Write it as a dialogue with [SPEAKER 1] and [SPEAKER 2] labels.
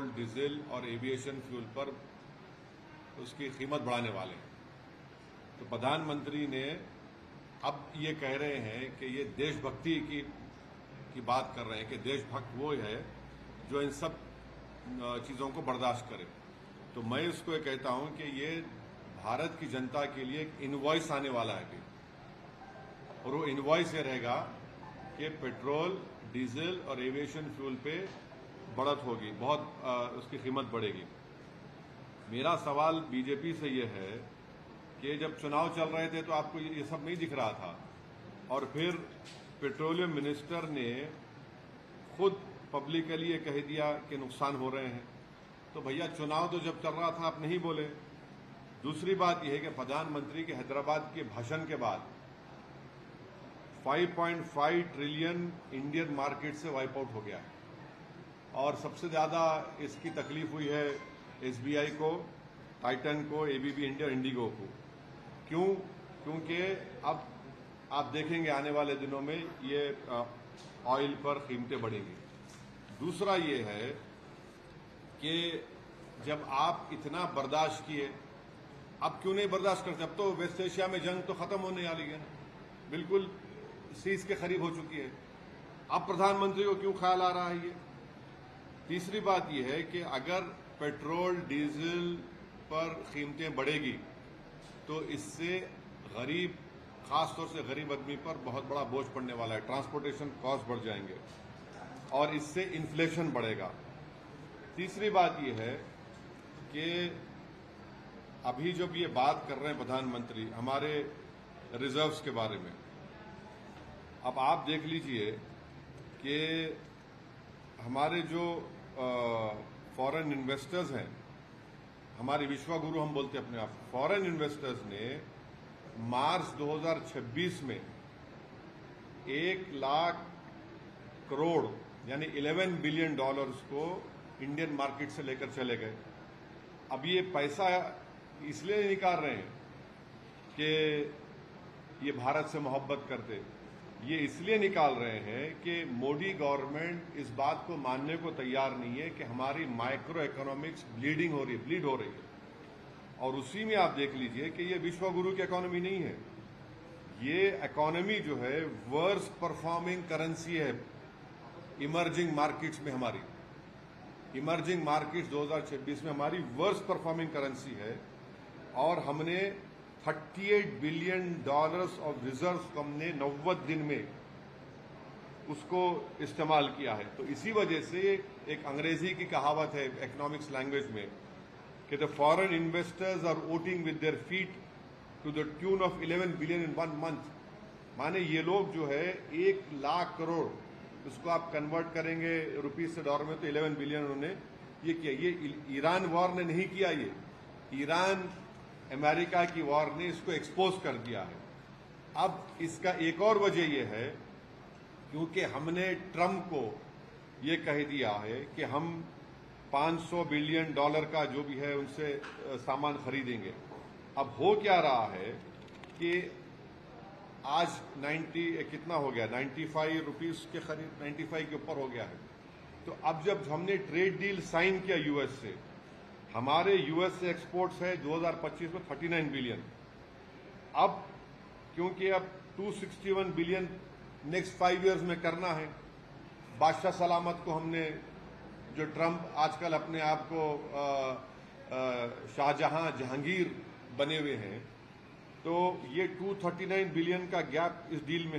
[SPEAKER 1] Petrol, diesel और aviation fuel पर उसकी कीमत बढ़ाने वाले हैं। तो प्रधानमंत्री ने अब ये कह रहे हैं कि ये देशभक्ति की बात कर रहे हैं कि देशभक्त वो है जो इन सब चीज़ों को बर्दाश्त करे। तो मैं इसको ये कहता हूं कि ये भारत की जनता के लिए एक इनवॉइस आने वाला है अभी, और वो इनवॉइस ये रहेगा कि पेट्रोल, डीजल और एविएशन फ्यूल पे बढ़त होगी, बहुत उसकी कीमत बढ़ेगी। मेरा सवाल बीजेपी से ये है कि जब चुनाव चल रहे थे तो आपको ये सब नहीं दिख रहा था, और फिर पेट्रोलियम मिनिस्टर ने खुद पब्लिकली ये कह दिया कि नुकसान हो रहे हैं। तो भैया चुनाव तो जब चल रहा था आप नहीं बोले। दूसरी बात यह है कि प्रधानमंत्री के हैदराबाद के भाषण के बाद 5.5 ट्रिलियन इंडियन मार्केट से वाइप आउट हो गया है, और सबसे ज्यादा इसकी तकलीफ हुई है एसबीआई को, टाइटन को, एबीबी इंडिया, इंडिगो को। क्यों? क्योंकि अब आप देखेंगे आने वाले दिनों में ये ऑयल पर कीमतें बढ़ेंगी। दूसरा ये है कि जब आप इतना बर्दाश्त किए, अब क्यों नहीं बर्दाश्त करते? अब तो वेस्ट एशिया में जंग तो खत्म होने वाली है, बिल्कुल सीज के करीब हो चुकी है। अब प्रधानमंत्री को क्यों ख्याल आ रहा है ये? तीसरी बात यह है कि अगर पेट्रोल, डीजल पर कीमतें बढ़ेगी तो इससे गरीब, खासतौर से गरीब आदमी पर बहुत बड़ा बोझ पड़ने वाला है। ट्रांसपोर्टेशन कॉस्ट बढ़ जाएंगे और इससे इन्फ्लेशन बढ़ेगा। तीसरी बात यह है कि अभी जब ये बात कर रहे हैं प्रधानमंत्री हमारे रिजर्व्स के बारे में, अब आप देख लीजिए कि हमारे जो फॉरेन इन्वेस्टर्स हैं, हमारे विश्वगुरु हम बोलते हैं अपने आप, फॉरेन इन्वेस्टर्स ने मार्च 2026 में 1 लाख करोड़ यानी 11 बिलियन डॉलर्स को इंडियन मार्केट से लेकर चले गए। अब ये पैसा इसलिए निकाल रहे हैं कि ये भारत से मोहब्बत करते, ये इसलिए निकाल रहे हैं कि मोदी गवर्नमेंट इस बात को मानने को तैयार नहीं है कि हमारी माइक्रो इकोनॉमिक्स ब्लीड हो रही है। और उसी में आप देख लीजिए कि ये विश्वगुरु की इकोनॉमी नहीं है, ये इकोनॉमी जो है वर्स्ट परफॉर्मिंग करेंसी है इमर्जिंग मार्केट्स में। हमारी इमर्जिंग मार्केट्स 2026 में हमारी वर्स्ट परफॉर्मिंग करेंसी है, और हमने 38 बिलियन डॉलर्स ऑफ रिजर्व्स को हमने 90 दिन में उसको इस्तेमाल किया है। तो इसी वजह से एक अंग्रेजी की कहावत है इकोनॉमिक्स लैंग्वेज में कि the foreign investors are voting with their feet to the tune of 11 billion in 1 month. माने ये लोग जो है 1 लाख करोड़, उसको आप कन्वर्ट करेंगे रुपीज से डॉलर में तो 11 बिलियन उन्होंने ये किया। ये ईरान वॉर ने नहीं किया, ये ईरान अमेरिका की वॉर ने इसको एक्सपोज कर दिया है। अब इसका एक और वजह यह है क्योंकि हमने ट्रंप को ये कह दिया है कि हम 500 बिलियन डॉलर का जो भी है उनसे सामान खरीदेंगे। अब हो क्या रहा है कि आज 90 कितना हो गया, 95 रुपीज के करीब, 95 के ऊपर हो गया है। तो अब जब हमने ट्रेड डील साइन किया यूएस से, हमारे यूएस से एक्सपोर्ट्स है 2025 में 39 बिलियन। अब क्योंकि अब 261 बिलियन नेक्स्ट 5 इयर्स में करना है, बादशाह सलामत को हमने, जो ट्रंप आजकल अपने आप को शाहजहां, जहांगीर बने हुए हैं, तो ये 239 बिलियन का गैप इस डील में है।